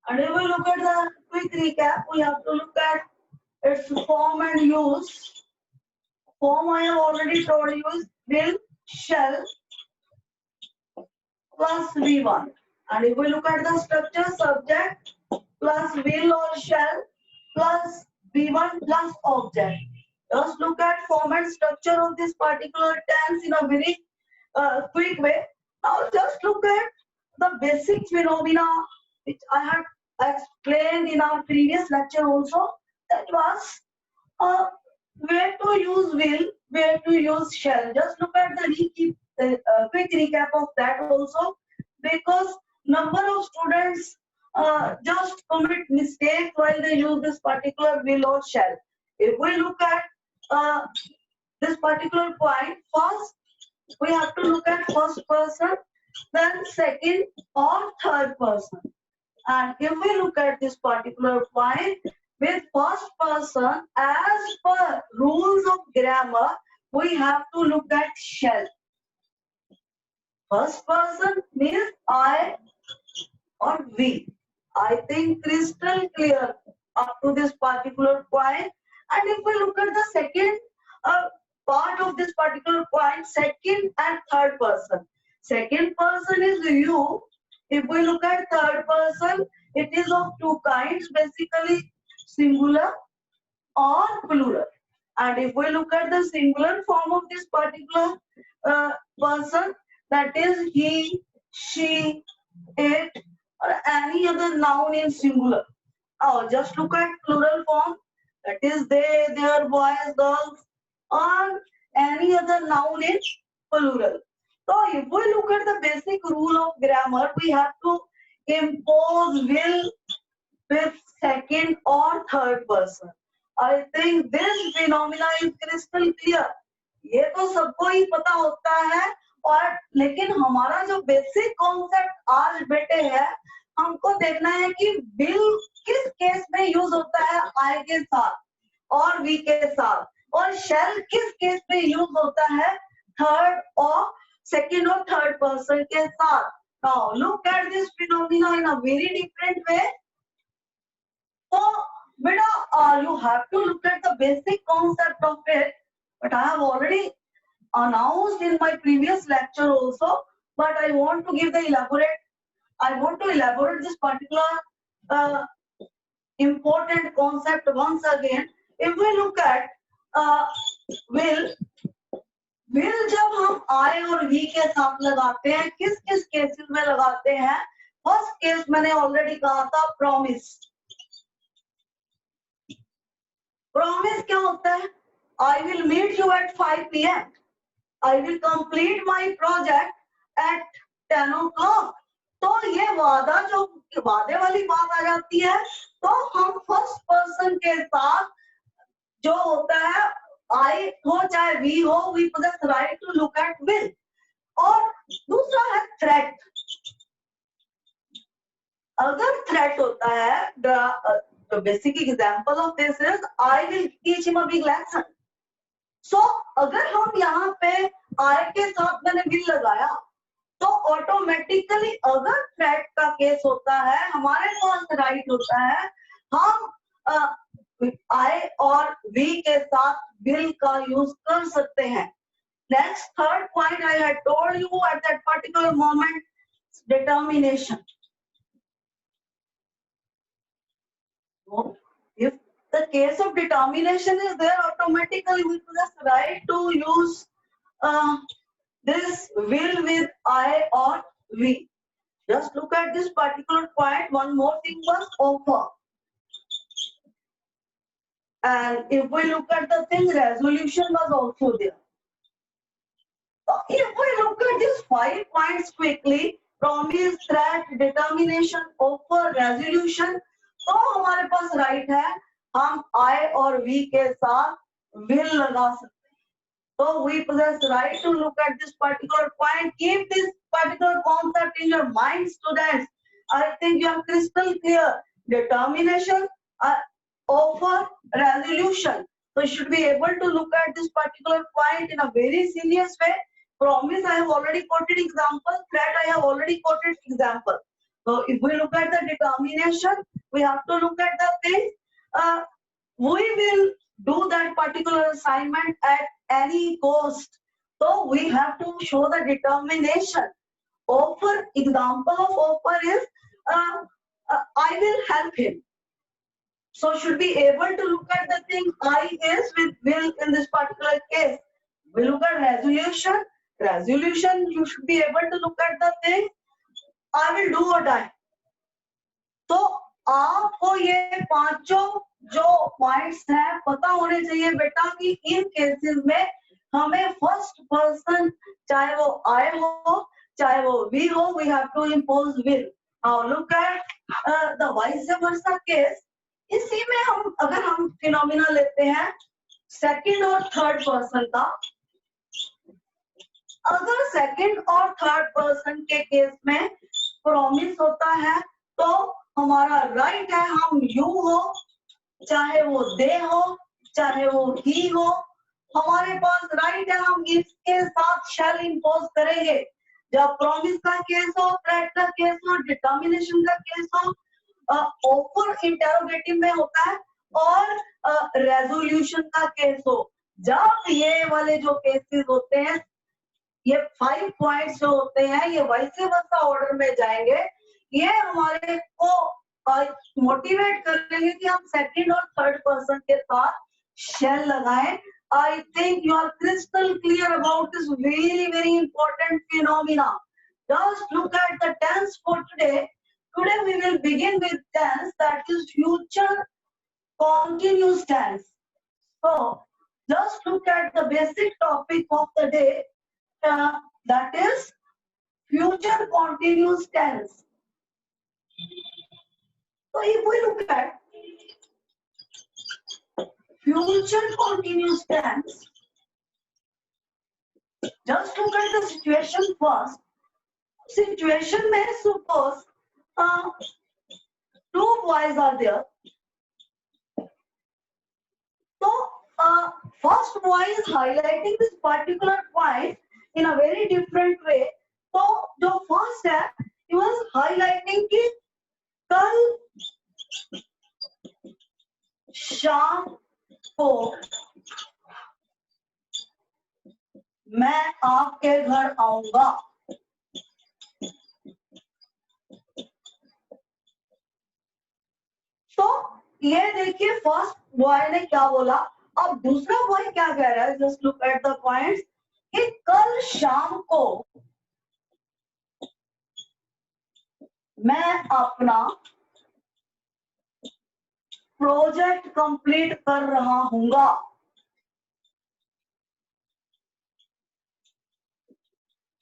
And if we look at the quick recap, we have to look at its form and use. Form I have already told you is will, shall plus V1. And if we look at the structure, subject plus will or shall plus V1 plus object. Just look at form and structure of this particular tense in a very quick way. Now just look at the basic phenomena which I had explained in our previous lecture also. That was where to use will, where to use shall. Just look at the quick recap of that also, because number of students just commit mistakes while they use this particular will or shall. If we look at this particular point, first we have to look at first person, then second or third person. And if we look at this particular point with first person, as per rules of grammar, we have to look at shall. First person means I or we. I think crystal clear up to this particular point. And if we look at the second part of this particular point, second and third person. Second person is you. If we look at third person, it is of two kinds, basically singular or plural. And if we look at the singular form of this particular person, that is he, she, it, or any other noun in singular. Just look at plural form, that is they, their, boys, girls, or any other noun in plural. So if we look at the basic rule of grammar, we have to impose will with second or third person. I think this phenomena is crystal clear. ये तो सबको ही पता होता है, और लेकिन हमारा जो बेसिक कॉन्सेप्ट आज बेटे है, हमको देखना है कि will किस केस में यूज होता है I के साथ और V के साथ, और shall किस केस में यूज होता है थर्ड और सेकेंड और थर्ड पर्सन के साथ. Now look at this phenomena in a very different way. So beta, you have to look at the basic concept of it, but I have already announced in my previous lecture also, but I want to give the elaborate this particular important concept once again. If we look at will जब हम I और V के साथ लगाते हैं, किस किस cases में लगाते हैं? फर्स्ट केस मैंने ऑलरेडी कहा था, प्रॉमिस. प्रॉमिस क्या होता है? I will meet you at 5 PM. I will complete my project at 10 o'clock. तो ये वादा, जो वादे वाली बात आ जाती है, तो हम फर्स्ट पर्सन के साथ जो होता है I हो चाहे V हो, we possess right to look at will. और दूसरा है threat. अगर threat होता है, the basic example of this is I will teach him a big lesson. So अगर हम यहाँ पे I के साथ मैंने will लगाया, तो ऑटोमेटिकली अगर थ्रेट का केस होता है, हमारे पास राइट होता है, हम I और V के साथ will का यूज कर सकते हैं. Next third point I had told you at that particular moment, determination. So if the case of determination is there, automatically we possess right to use this will with I or V. Just look at this particular point. One more thing was offer. And if we look at the thing, resolution was also there. So if we look at these 5 points quickly, promise, threat, determination, offer, resolution, तो हमारे पास right है, हम I और V के साथ will लगा सकते हैं. So we possess right to look at this particular point. Keep this particular concept in your mind, students. I think you are crystal clear. Determination, offer, resolution. So you should be able to look at this particular point in a very serious way. Promise, I have already quoted example. Threat, I have already quoted example. So if we look at the determination, we have to look at the things. We will do that particular assignment at any cost. So we have to show the determination. Offer, example of offer is, I will help him. So should be able to look at the thing I is with will in this particular case. We look at resolution. Resolution, you should be able to look at the thing I will do or die. तो आपको ये पांचों जो points हैं पता होने चाहिए बेटा कि इन केसेस में हमें फर्स्ट पर्सन, चाहे वो आई हो चाहे वो वी हो, we have to impose will. Now look at the vice versa case. इसी में अगर हम फिनोमिना लेते हैं सेकंड और थर्ड पर्सन का, अगर सेकंड और थर्ड पर्सन के केस में प्रॉमिस होता है तो हमारा राइट है हम यू हो चाहे वो दे हो चाहे वो ही हो, हमारे पास राइट है हम इसके साथ शैल इम्पोज करेंगे. जब प्रॉमिस का केस हो, थ्रेट का केस हो, डिटर्मिनेशन का केस हो, ऑफर इंटेरोगेटिव में होता है, और रेजोल्यूशन का केस हो. जब ये वाले जो केसेस होते हैं, ये 5 पॉइंट्स जो होते हैं ये वैसे वर्सा ऑर्डर में जाएंगे. ये हमारे को मोटिवेट करेंगे कि हम सेकंड और थर्ड पर्सन के साथ शेल लगाएं. I think you are crystal clear about this very important phenomena. Just look at the tense for today. Today we will begin with tense, that is future continuous tense. So just look at the basic topic of the day, that is future continuous tense. So if we look at future continuous tense, just look at the situation first. Situation में suppose two boys are there. So first boy is highlighting this particular point in a very different way. So जो first है, he was highlighting कि कल शाम को मैं आपके घर आऊंगा. तो ये देखिए फर्स्ट बॉय ने क्या बोला. अब दूसरा बॉय क्या कह रहा है, just look at the points, कि कल शाम को मैं अपना प्रोजेक्ट कंप्लीट कर रहा हूंगा.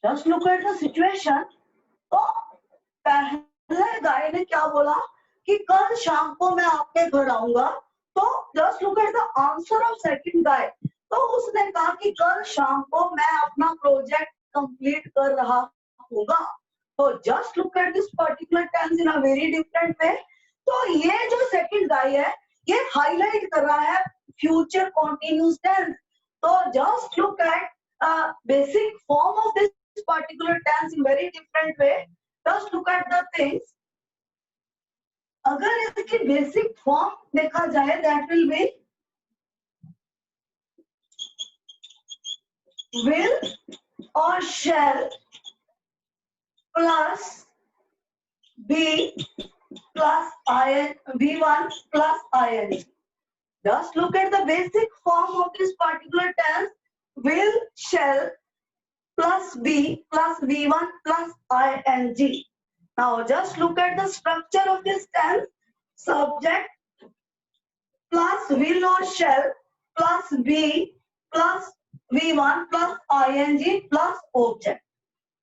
Just look at the situation. तो पहले गाय ने क्या बोला कि कल शाम को मैं आपके घर आऊंगा. तो just look at the answer of second guy. तो उसने कहा कि कल शाम को मैं अपना प्रोजेक्ट कंप्लीट कर रहा हूंगा. तो just look at this particular tense in a very different way. तो ये जो सेकंड गाय है ये हाईलाइट कर रहा है फ्यूचर कंटिन्यूअस टेंस. तो just look eight basic form of this particular tense in very different way. Just look at the things. अगर इसकी बेसिक फॉर्म देखा जाए, that will be will or shall plus be plus v1 plus ing. Just look at the basic form of this particular tense. Will, shall plus be plus v1 plus ing. Now just look at the structure of this tense. Subject plus will or shall plus be plus v1 plus ing plus object.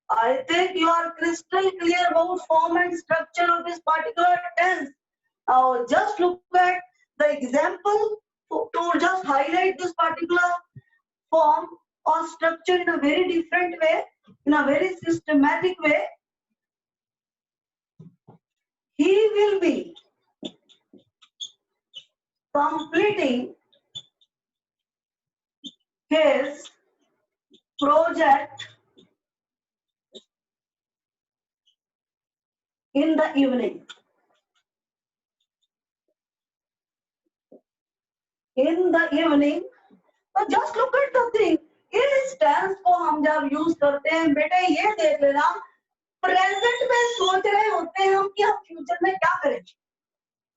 I think you are crystal clear about form and structure of this particular tense. Now just look at the example to just highlight this particular form or structure in a very different way, in a very systematic way. He will be completing his project in the evening. In the evening, तो just look at the thing. इस tense को हम जब use करते हैं, बेटे ये देख लेना, प्रेजेंट में सोच रहे होते हैं हम कि हम फ्यूचर में क्या करेंगे.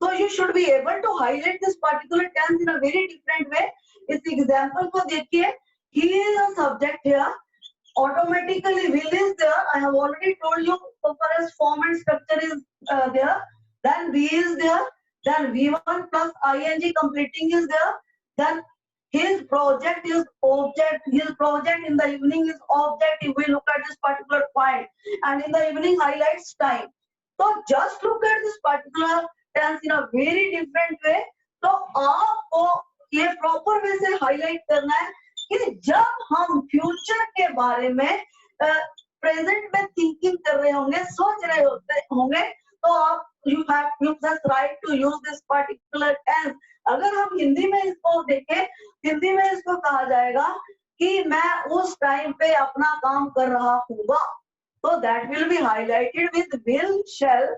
So you should be able to highlight this particular tense in a very different way. इस एग्जाम्पल को देखिए. He is a subject here. Automatically will is there. I have already told you so far as form and structure is there. Then be is there. Then V1 plus ing completing is there. Then his project is object. His project in the evening is object. If we look at this particular point, and in the evening highlights time. So just look at this particular tense in a very different way. तो आपको ये proper way से highlight करना है कि जब हम future के बारे में प्रेजेंट में थिंकिंग कर रहे होंगे, सोच रहे होंगे, तो आप you just write to use this particular tense. अगर हम हिंदी में इसको देखें, हिंदी में इसको कहा जाएगा कि मैं उस टाइम पे अपना काम कर रहा हूँगा. So that will be highlighted with will, shall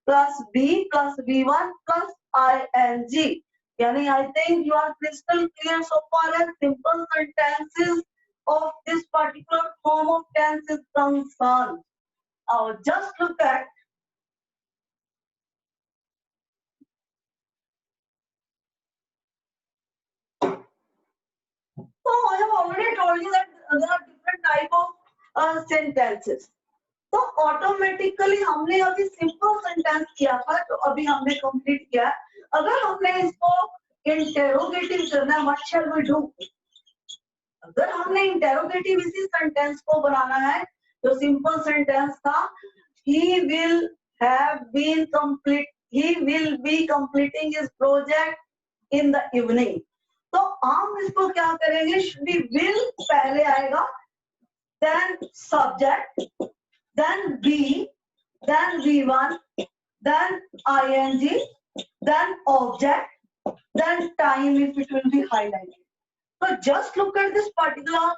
plus be plus V1 plus ing. Yani I think you are crystal clear so far as simple sentences of this particular form of tense is concerned. Now just look at so I have already told you that there are different type of sentences. तो automatically हमने अभी simple sentence किया था, तो अभी हमने complete किया. अगर हमने इसको इंटेरोगेटिव करना है, व्हाट शैल वी डू? अगर हमने इंटेरोगेटिव इसी सेंटेंस को बनाना है, जो सिंपल सेंटेंस था, he will be completing his project in the evening. तो हम इसको क्या करेंगे? will पहले आएगा, then subject, then be, then V1, then ing, then object, then time if it will be highlighted. So just look at this particular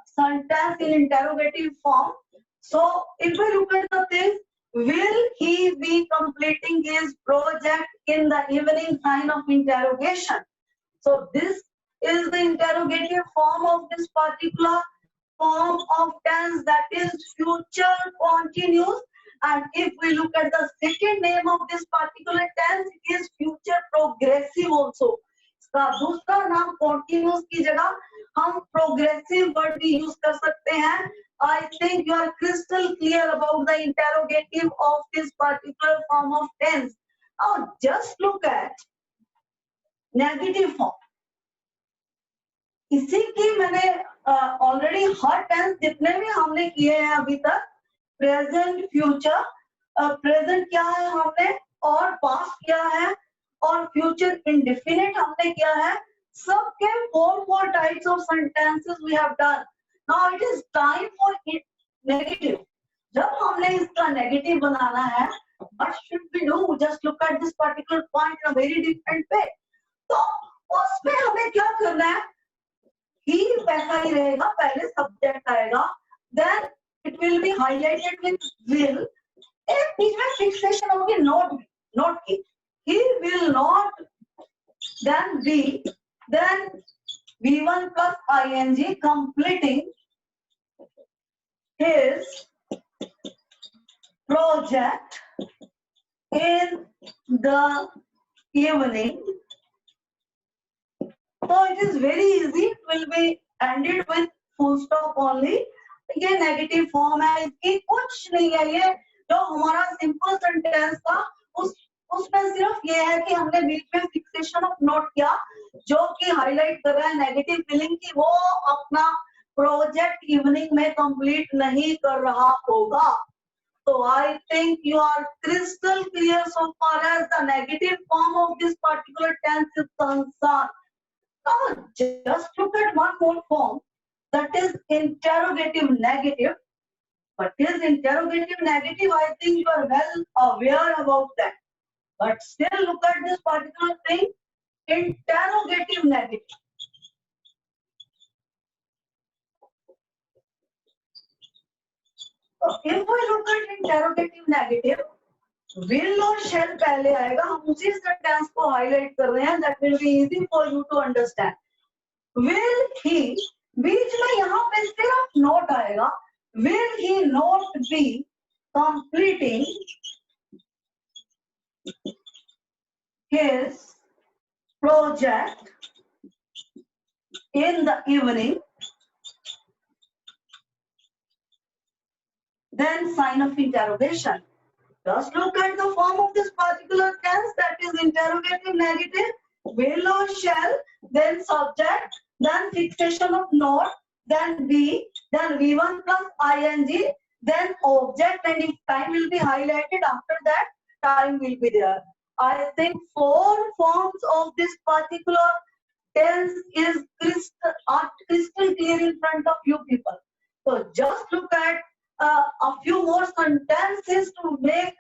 sentence in interrogative form. So if we look at the thing, will he be completing his project in the evening? Sign of interrogation. So this is the interrogative form of this particular form of tense, that is future continuous. And if we look at the second name of this particular tense, it is future progressive also. इसका दूसरा नाम continuous की जगह हम progressive word भी use कर सकते हैं. I think you are crystal clear about the interrogative of this particular form of tense. Now just look at negative form. इसी की मैंने ऑलरेडी हर टेंस जितने भी हमने किए हैं अभी तक, प्रेजेंट, फ्यूचर, प्रेजेंट क्या है हमने, और पास्ट क्या है, और फ्यूचर इंडेफिनिट हमने किया है. सबके four types of sentences we have done. Now it is time for negative. जब हमने इसका नेगेटिव बनाना है, what should we do? Just look at this particular point in a very different way. तो उसमें हमें क्या करना है? ही वैसा ही रहेगा, पहले सब्जेक्ट आएगा, then it will be highlighted with will. एक बीच में फिक्सेशन होगी नोट की. He will not, then be, then V1 plus ing completing his project in the evening. So it is very easy. It will be ended with full stop only. ये negative form है, इसकी कुछ नहीं है. ये जो हमारा सिंपल सेंटेंस था, उसमें सिर्फ ये है कि हमने बीच में फिक्सेशन ऑफ नोट किया, जो कि हाईलाइट कर रहा है नेगेटिव फीलिंग की वो अपना प्रोजेक्ट इवनिंग में कंप्लीट नहीं कर रहा होगा. So I think you are crystal clear so far as the negative form of this particular tense is concerned. Now just look at one more form, that is interrogative negative. What is interrogative negative? I think you are well aware about that. But still look at this particular thing, interrogative negative. So if we look at interrogative negative, will और shall पहले आएगा, हम उसी sentence को highlight कर रहे हैं, that will be easy for you to understand. Will he, बीच में यहाँ पे सिर्फ नोट आएगा, will he not be completing his project in the evening, then sign of interrogation. Just look at the form of this particular tense, that is interrogative negative, will or shall, then subject, then fixation of not, then be, then V1 plus ing, then object, and if time will be highlighted, after that time will be there. I think 4 forms of this particular tense is crystal clear in front of you people. So just look at a few more sentences to make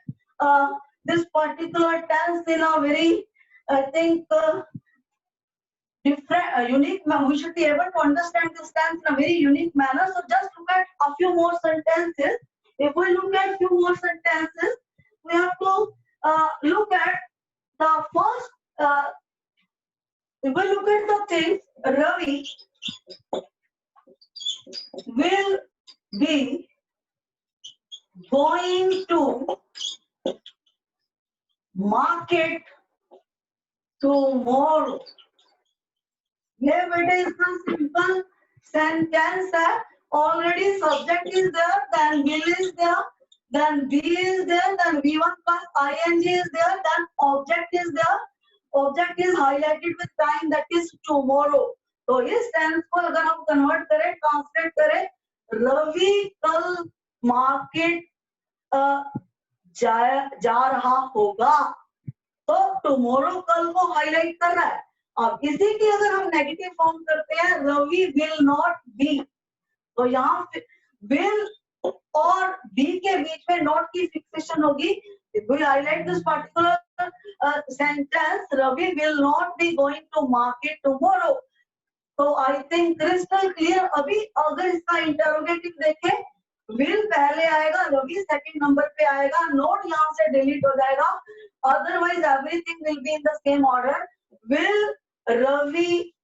this particular tense in a very, I think, different, unique. We should be able to understand this tense in a very unique manner. So just look at a few more sentences. If we look at a few more sentences, we have to look at the first. If we look at the things, Ravi will be going to market tomorrow. ये बेटे इसका simple sentence है, already subject is there, then will is there, then be is there, then V1 plus ing is there, then object is there, object is highlighted with time, that is tomorrow. तो इस tense को अगर हम convert करें, translate करें, रवि कल market जा रहा होगा, तो टुमारो कल को हाईलाइट कर रहा है. अब इसी की अगर हम नेगेटिव फॉर्म करते हैं, रवि विल नॉट बी, तो यहाँ विल और बी के बीच में नॉट की फिक्सेशन होगी. If we highlight this particular sentence, Ravi will not be going to market tomorrow. So I think crystal clear. अभी अगर इसका इंटरोगेटिव देखें, will पहले आएगा, रवि सेकंड नंबर पे आएगा, नोट यहाँ से डिलीट हो जाएगा, otherwise everything will be in the same order. Will Ravi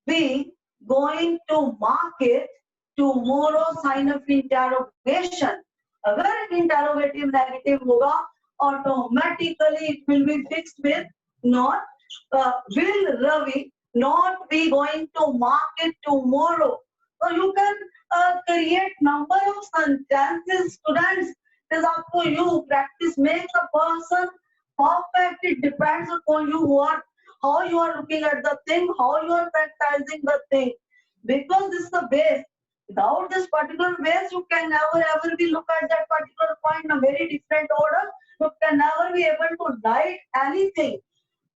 be going to market tomorrow? Sign of interrogation. अगर interrogative negative होगा, automatically it will be fixed with not. Will Ravi not be going to market tomorrow? So you can create number of sentences, students. It is up to you. Practice makes a person perfect. It depends upon you how you are looking at the thing, how you are practicing the thing. Because this is the base. Without this particular base, you can never ever be look at that particular point in a very different order. You can never be able to write anything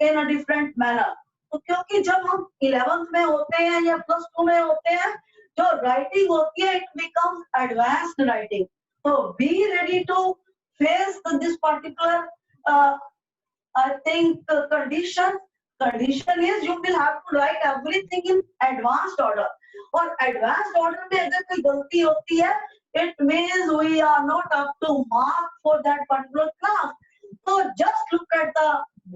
in a different manner. तो क्योंकि जब हम 11th में होते हैं या +2 में होते हैं, जो राइटिंग होती है, it becomes advanced writing. So be ready to face this particular, I think, condition. Condition is you will have to write everything in advanced order. और advanced order में अगर कोई गलती होती है, it means we are not up to mark for that particular class. So just look at the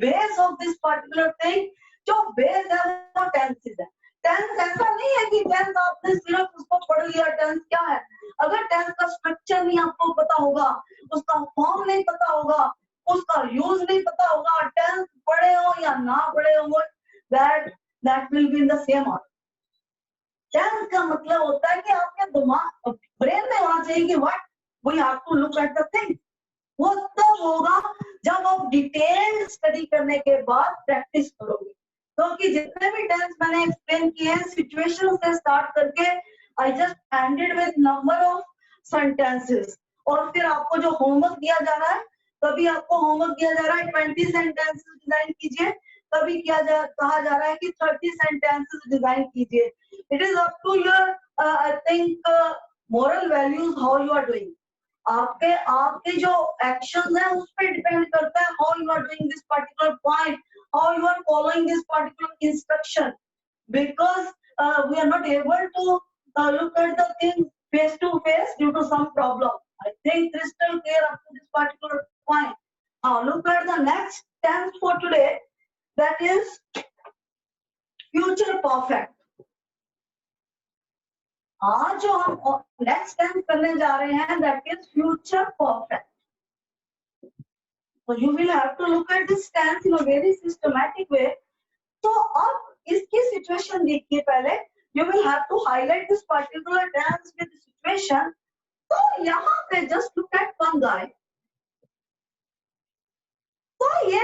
base of this particular thing. जो base है वो tenses है. Tense ऐसा नहीं है कि tense आपने सिर्फ उसको पढ़ लिया, tense क्या है. अगर tense का structure नहीं आपको पता होगा, उसका form नहीं पता होगा, उसका यूज नहीं पता होगा, टेंस पढ़े हो या ना पढ़े हो, that will be in the same order. Tense का मतलब होता है कि आपके दिमाग ब्रेन में होना चाहिए कि what we have to look at the thing. वो तब होगा जब आप डिटेल्ड स्टडी करने के बाद प्रैक्टिस करोगे. क्योंकि जितने भी टेंस मैंने एक्सप्लेन किए हैं, सिचुएशन से स्टार्ट करके I just ended with number of sentences. और फिर आपको जो होमवर्क दिया जा रहा है, कभी आपको होमवर्क दिया जा रहा है 20 सेंटेंसेस डिजाइन कीजिए, कभी कहा जा रहा है कि 30 सेंटेंसेस डिजाइन कीजिए. It is up to your, I think, moral values, how you are doing. आपके जो एक्शन है उस पर डिपेंड करता है how you are doing this particular point, how you are following this particular instruction. Because we are not able to look at the thing face to face due to some problem. I think crystal clear up to this particular point. next tense for today, that is future perfect. आज जो हम next tense करने जा रहे हैं, that is future perfect. So you will have to look at this tense in a very systematic way. तो अब इसकी सिचुएशन देखिए पहले. You will have to highlight this particular tense with the situation. तो यहाँ पे just look at one guy. So ये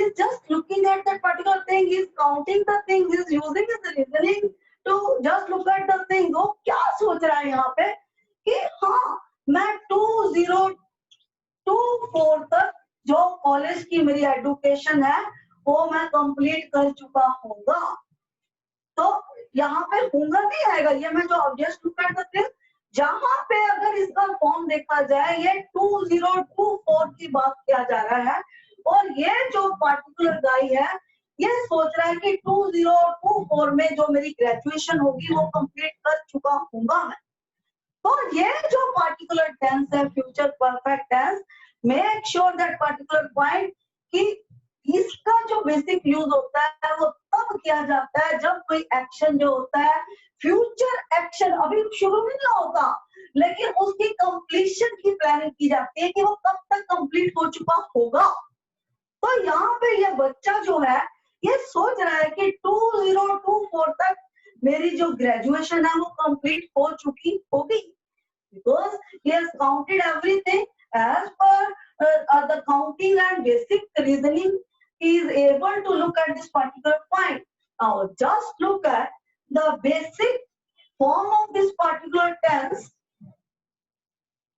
is just looking at that particular thing, he is counting the things, he is using his reasoning to just look at the thing. वो क्या सोच रहा है यहाँ पे कि हाँ मैं 2024 तक जो कॉलेज की मेरी एजुकेशन है वो मैं कंप्लीट कर चुका हूँगा. तो यहाँ पे होगा नहीं आएगा, ये मैं जो object look at the thing, जहां पे अगर इसका फॉर्म देखा जाए ये 2024 की बात किया जा रहा है और ये जो पार्टिकुलर गाय है ये सोच रहा है कि 2024 में जो मेरी ग्रेजुएशन होगी वो कंप्लीट कर चुका हूँगा मैं. तो ये जो पार्टिकुलर टेंस है future perfect tense, make sure that particular point कि इसका जो बेसिक यूज होता है वो तब किया जाता है जब कोई एक्शन जो होता है फ्यूचर एक्शन अभी शुरू नहीं होता लेकिन उसकी कंप्लीशन की प्लानिंग की जाती है कि वो कब तक कंप्लीट हो चुका होगा. तो यहाँ पे ये बच्चा जो है ये सोच रहा है कि 2024 तक मेरी जो ग्रेजुएशन है वो कंप्लीट हो चुकी होगी, because he has counted everything as per the counting and basic reasoning. He is able to look at this particular point. Now just look at the basic form of this particular tense.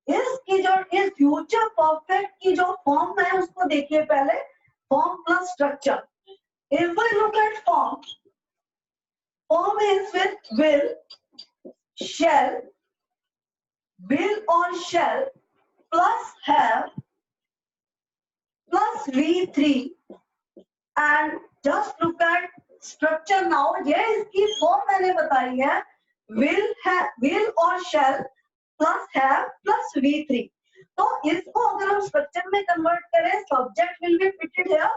इसकी जो इस future perfect की जो form है उसको देखिए पहले, form plus structure. If we look at form, form is with will, shall, will or shall plus have plus V3 and just look at structure now. ये इसकी फॉर्म मैंने बताई है, will or shall plus have plus V3. तो इसको अगर हम structure में कन्वर्ट करें, subject will be fitted here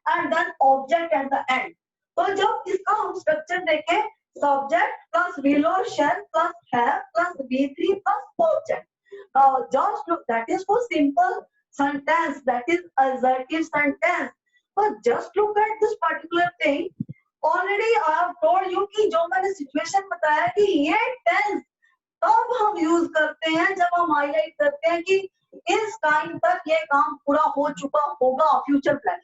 and then object at the end. तो जब इसका हम स्ट्रक्चर देखें, subject plus will or shall plus have plus V3 plus object. Now just look, that is for simple sentence, that is assertive sentence. So just look at this particular thing. Already I have told you कि जो मैंने situation बताया कि ये tense तब हम use करते हैं जब हम हाईलाइट करते हैं कि इस टाइम तक ये काम पूरा हो चुका होगा, फ्यूचर प्लान.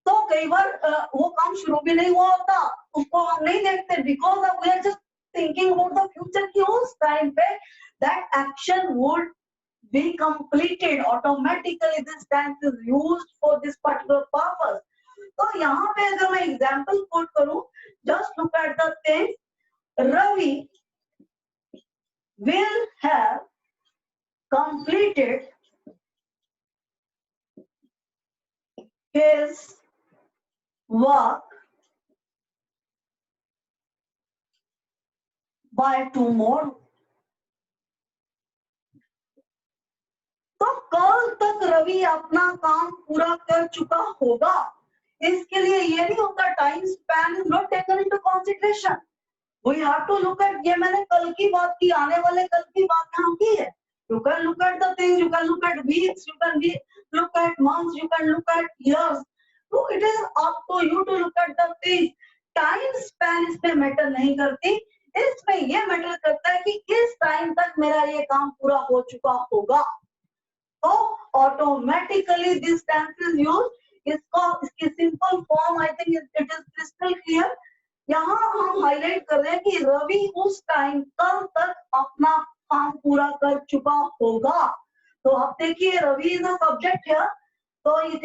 तो कई बार वो काम शुरू भी नहीं हुआ होता, उसको हम नहीं देखते because we are just thinking about the future कि उस टाइम पे that action would be completed automatically. This tense is used for this particular purpose. तो यहाँ पे अगर मैं एग्जाम्पल कोट करूं, just look at the thing. Ravi will have completed his work by tomorrow. तो कल तक रवि अपना काम पूरा कर चुका होगा. इसके लिए ये नहीं होता, time span is not taken into consideration. We have to look at, ये मैंने कल की बात की, आने वाले कल की बात यहाँ की है. You can look at the thing, you can look at weeks, you can look at months, you can look at years. तो it is up to you to look at the thing. Time span इसमें matter नहीं करती, इसमें ये matter करता है कि किस टाइम तक मेरा ये काम पूरा हो चुका होगा. तो automatically this tense is used. इसकी simple form I think it is crystal clear. यहाँ हम हाईलाइट कर रहे हैं कि रवि उस टाइम कल तक अपना काम पूरा कर चुका होगा. तो आप देखिए रवि इज अ सब्जेक्ट है, तो it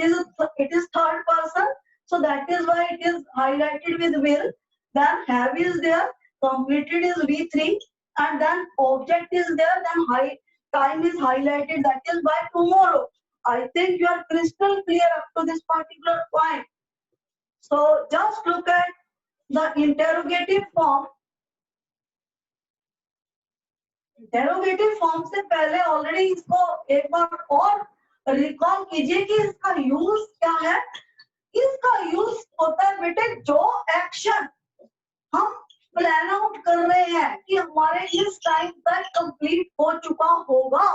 is third person, so that is why it is highlighted with will. Then have is there, completed is V3, and then object is there, then time is highlighted, that is by tomorrow. I think you are crystal clear up to this particular point. So just look at the interrogative form. Interrogative form से पहले already इसको एक बार और recall कीजिए कि इसका use क्या है। इसका यूज होता है बेटे जो एक्शन हम प्लान आउट कर रहे हैं कि हमारे इस टाइम तक कंप्लीट हो चुका होगा।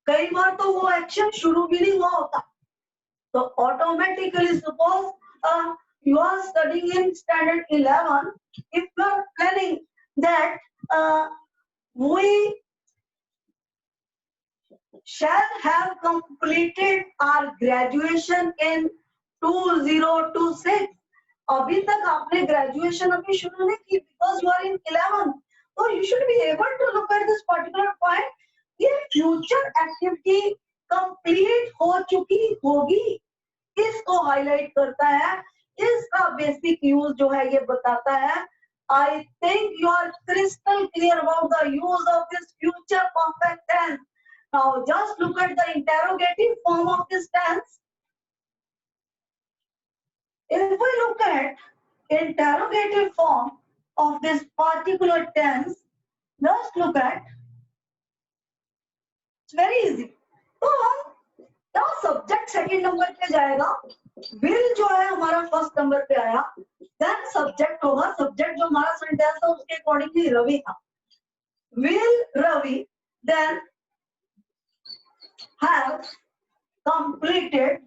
कई बार तो वो एक्शन शुरू भी नहीं हुआ होता, तो automatically suppose you are studying in standard 11, if you are planning that we shall have completed our graduation in 2026, अभी तक आपने ग्रेजुएशन अभी शुरू नहीं की because you are in 11, so you should be able to look at this particular point कि future activity complete हो चुकी होगी, इसको हाईलाइट करता है। इसका बेसिक यूज जो है ये बताता है। I think you are crystal clear about the use of this future perfect tense. Now just look at the interrogative form of this tense. If we look at interrogative form of this particular tense, just look at, it's very easy. तो हम क्या subject second number पे जाएगा, will जो है हमारा first number पे आया, देन सब्जेक्ट होगा, सब्जेक्ट जो हमारा सेंटेंस था उसके अकॉर्डिंगली रवि था, will Ravi then have completed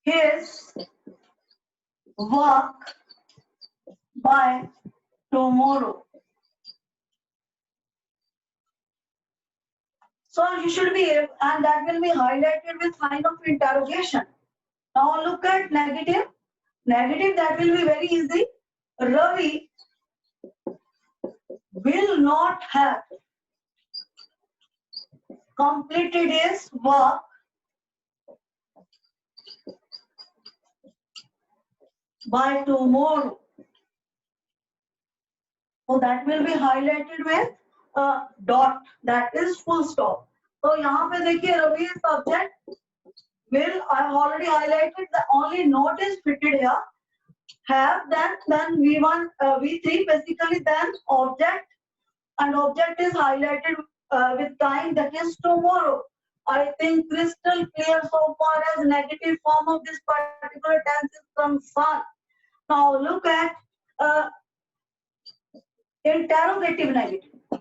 his work by tomorrow. So you should be, and that will be highlighted with sign of interrogation. Now look at negative. Negative, that will be very easy. Ravi will not have completed his work by tomorrow. So that will be highlighted with a dot, that is full stop. So यहाँ पे देखिए Ravi subject will, I have already highlighted, the only note is fitted here. Have, then V1, V3 basically, then object, and object is highlighted with time, that is tomorrow. I think crystal clear so far as negative form of this particular tense is concerned. Now look at interrogative negative.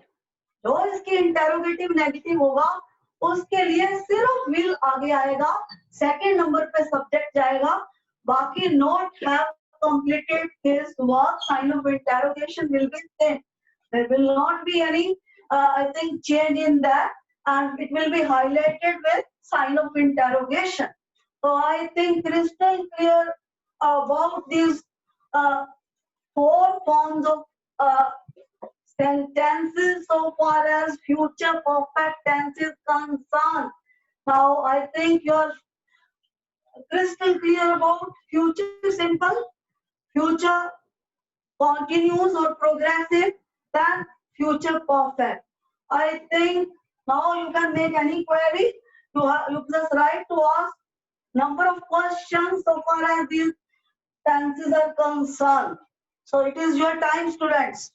जो इसकी interrogative negative होगा उसके लिए सिर्फ will आगे आएगा, second number पे subject जाएगा, बाकी not have completed his work, sign of interrogation will be same, there will not be any I think change in that, and it will be highlighted with sign of interrogation. So I think crystal clear about these four forms of sentences so far as future perfect tense is concerned. Now I think you're crystal clear about future simple, future continuous or progressive, then future perfect. I think now you can make any query. You just write to us number of questions so far as these tenses are concerned. So it is your time, students.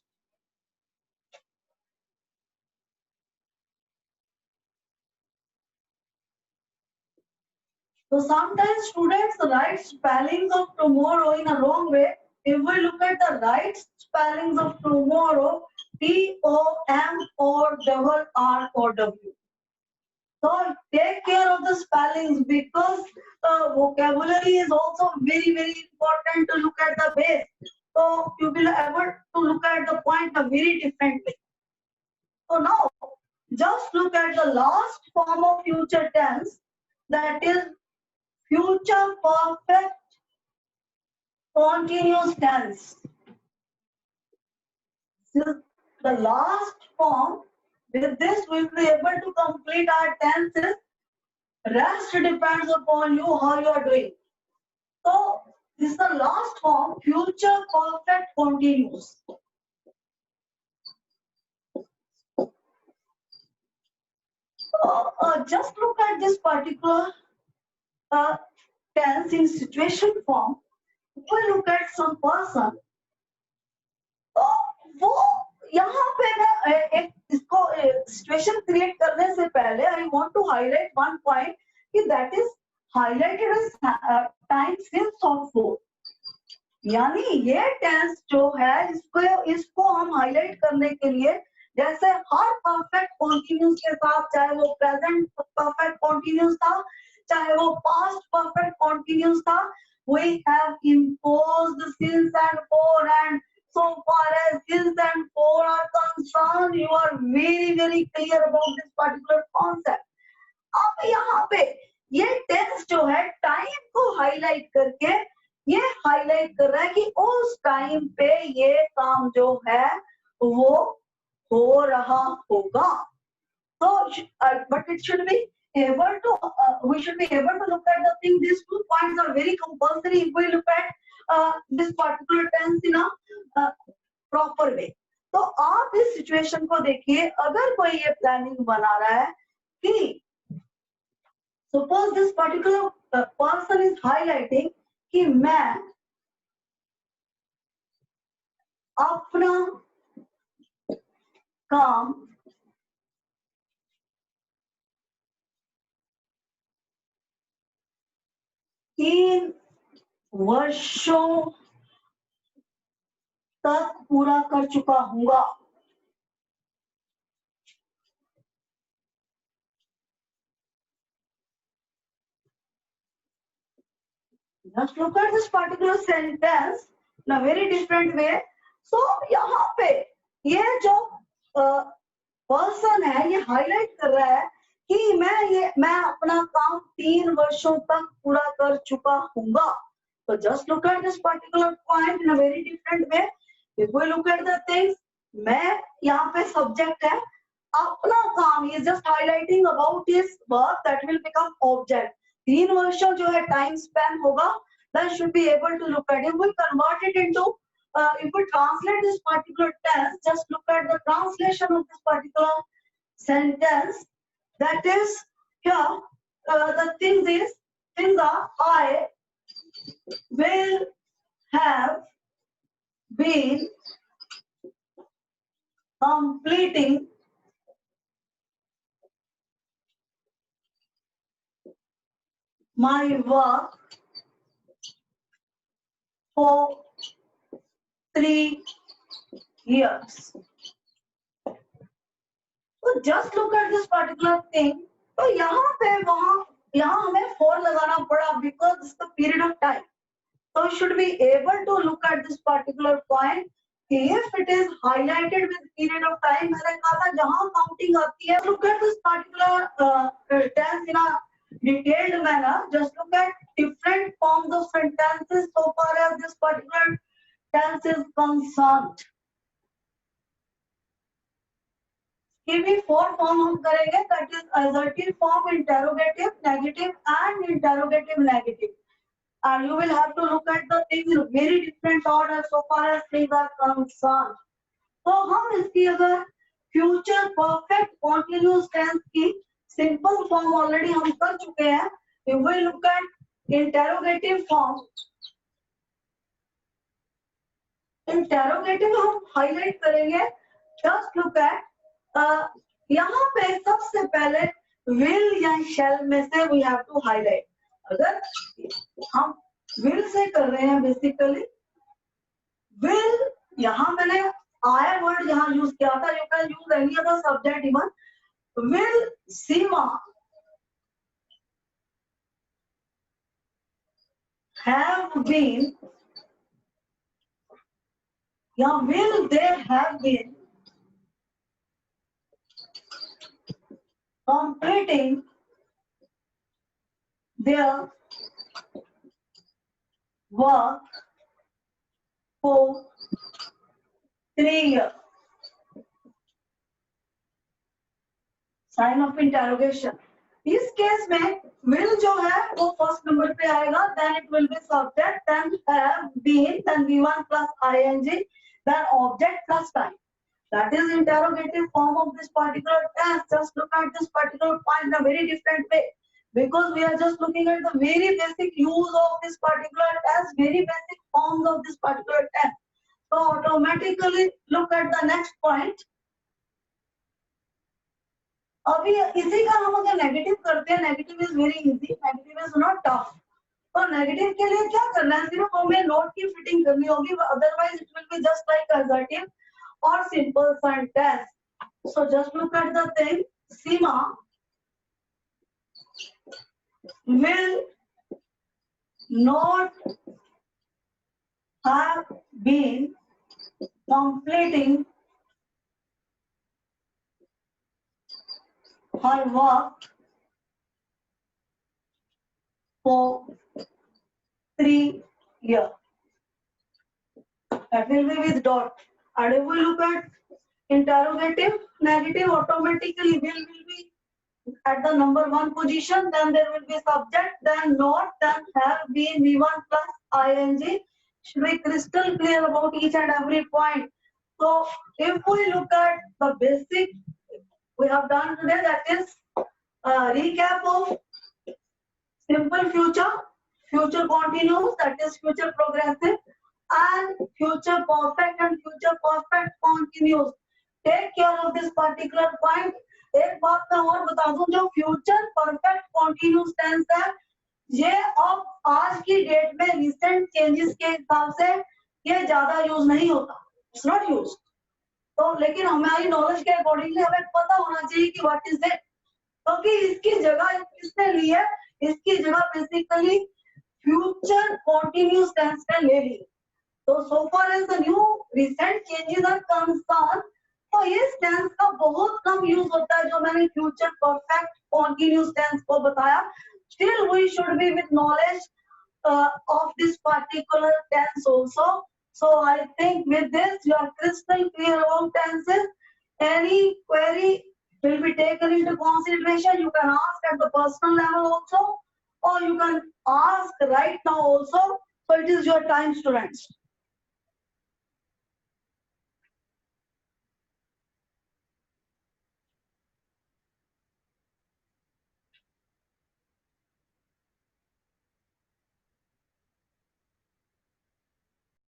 So sometimes students write spellings of tomorrow in a wrong way. If we look at the right spellings of tomorrow, T-O-M-O-R-R-O-W. So take care of the spellings because vocabulary is also very, very important to look at the base. So you will able to look at the point very differently. So now just look at the last form of future tense, that is future perfect continuous tense. This is the last form. With this, we will be able to complete our tenses. Rest depends upon you how you are doing. So this is the last form, future perfect continuous. Just look at this particular tense in situation form. If we look at some person, तो वो यहाँ पे ना एक इसको situation create करने से पहले I want to highlight one point कि that is highlighted as time since of four, यानी ये टेंस जो है इसको हम हाईलाइट करने के लिए जैसे हर परफेक्ट कॉन्टिन्यूस के साथ, चाहे वो प्रेजेंट परफेक्ट कॉन्टिन्यूस था, चाहे वो पास्ट परफेक्ट कॉन्टिन्यूस था, we have imposed since and for, and so far as since and for are concerned, you are very clear about this particular concept. अब यहाँ पे ये टेंस जो है टाइम को हाईलाइट करके ये हाईलाइट कर रहा है कि उस टाइम पे ये काम जो है वो हो रहा होगा. So, but it should be able to, we should be able to look at the thing. These 2 points are very compulsory if we look at this particular tense in a proper way. तो आप इस situation को देखिए, अगर कोई ये planning बना रहा है कि suppose this particular person is highlighting कि मैं अपना काम 3 वर्षों तक पूरा कर चुका हूँगा. Just look at this particular sentence in a very different way. So यहाँ पे ये जो पर्सन है ये हाईलाइट कर रहा है कि मैं अपना काम 3 वर्षों तक पूरा कर चुका हूँगा. So just look at this particular point in a very different way. If we look at the things, मैं यहाँ पे subject है, अपना काम, he is just highlighting about his work that will become object. 3 वर्षों जो है टाइम स्पैन होगा, that should be able to look at it. We convert it into, if we translate this particular tense, just look at the translation of this particular sentence. That is here, the things are, I will have been completing my work for 3 years. So just look at this particular thing. तो यहाँ पे यहाँ हमें for लगाना पड़ा because it's the period of time. So we should be able to look at this particular point. If it is highlighted with period of time, मैंने कहा था जहाँ counting आती है, look at this particular tense in a detailed manner. Just look at different forms of sentences so far as this particular tense is concerned. भी 4 form हम करेंगे, that is assertive form, interrogative, negative and interrogative negative. And you will have to look at the things in very different order so far as things are concerned. तो हम इसकी अगर future perfect continuous tense की simple form already हम कर चुके हैं. We will look at interrogative form. Interrogative हम highlight करेंगे. Just look at यहाँ पे सबसे पहले will या shall में से we have to highlight. अगर हम will से कर रहे हैं basically, will यहाँ मैंने I word यहाँ यूज किया था. You can use any other subject even. Will Seema have been या will they have been completing their work for 3 years. Sign of interrogation. इस केस में will जो है वो फर्स्ट नंबर पे आएगा, then it will be subject, then have been, then V1 plus ing, then object plus time. That is interrogative form of this particular tense. Just look at this particular point in a very different way, because we are just looking at the very basic use of this particular tense, very basic forms of this particular tense. So automatically look at the next point. अभी इसी का हम अगर negative करते हैं, negative is very easy, negative is not tough. तो negative के लिए क्या करना है, सिर्फ हमें नोट की फिटिंग करनी होगी, otherwise it will be just like assertive और simple sentence. So just look at the thing, Seema will not have been completing her work for 3 years. That will be with dot. And if we look at interrogative, negative automatically will be at the number 1 position, then there will be subject, then not, then have been, V1 plus ing. Should be crystal clear about each and every point. So if we look at the basic we have done today, that is recap of simple future, future continuous, that is future progressive, and future perfect and future perfect continuous. Take care of this particular point. एक बात मैं और बता दूं, जो future perfect continuous tense है, ये अब आज की डेट में रिसेंट चेंजेस के हिसाब से ये ज्यादा यूज नहीं होता, इट्स नॉट यूज। तो लेकिन हमारी नॉलेज के अकॉर्डिंगली हमें पता होना चाहिए कि व्हाट इज इट, क्योंकि इसकी जगह किसने ली है, इसकी जगह बेसिकली फ्यूचर कॉन्टिन्यूस टेंस ने ले ली। तो so far as the new recent changes are concern, तो इस टेंस का बहुत कम यूज होता है जो मैंने फ्यूचर परफेक्ट कॉन्टिन्यूस टेंस को बताया। Still we should be with knowledge of this particular tense also. So I think with this you are crystal clear about tenses. Any query will be taken into consideration. You can ask at the personal level also, or you can ask right now also. So it is your time, students.